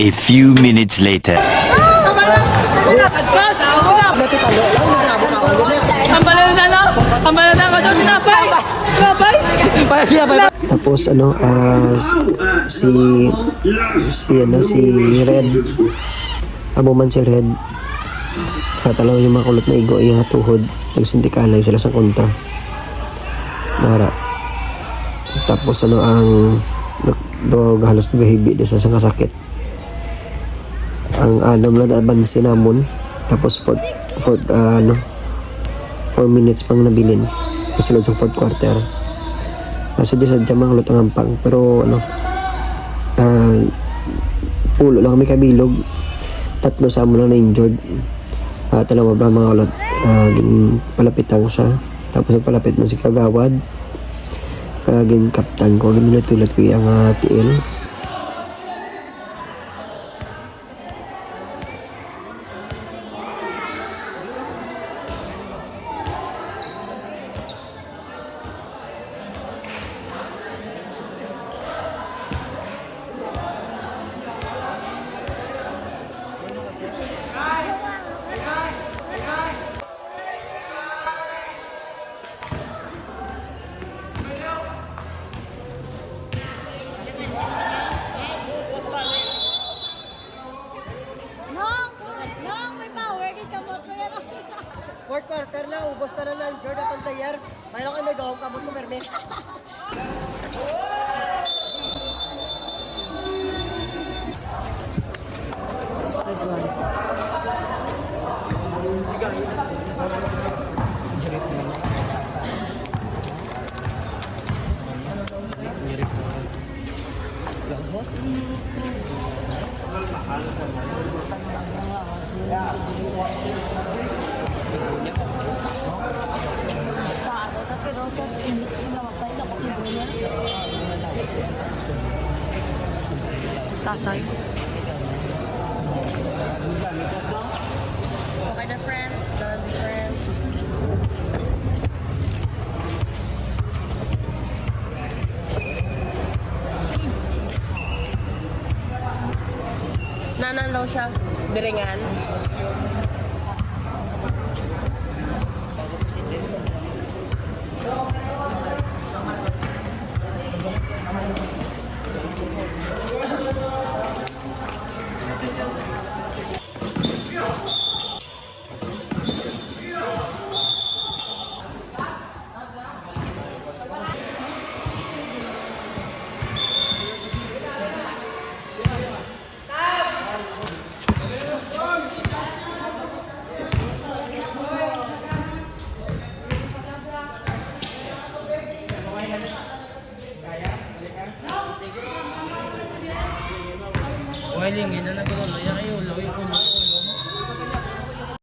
A few minutes later. Tapos si Red, amo man si Red, katalaw yung mga kulot na igo iya tuhod, nagsindikalay sila sa kontra nara. Tapos ang halos gahibi di sa sakit ang Adam lang advance namon. Tapos 4 minutes pang nabilin sa sulod sa fourth quarter. Nasa di sadya mga kulot ang ampang, pero pulo lang kami kabilog, 3 sa amo lang na injured. Talawa ba mga kulot, palapitan ko siya. Tapos palapit na si Kagawad, kagin kaptan ko, ginulat-ulat ko yung TL. Fourth quarter na, ubos na ng Jordan ang tayar. Mayroon kayo nagawang kamot ko, Merme. Nice one. Tasay. Okay na, friends. Done, friends. Nanan daw siya. Biringan. Wailing, ina na gulo. Yan kayo, lawin ko.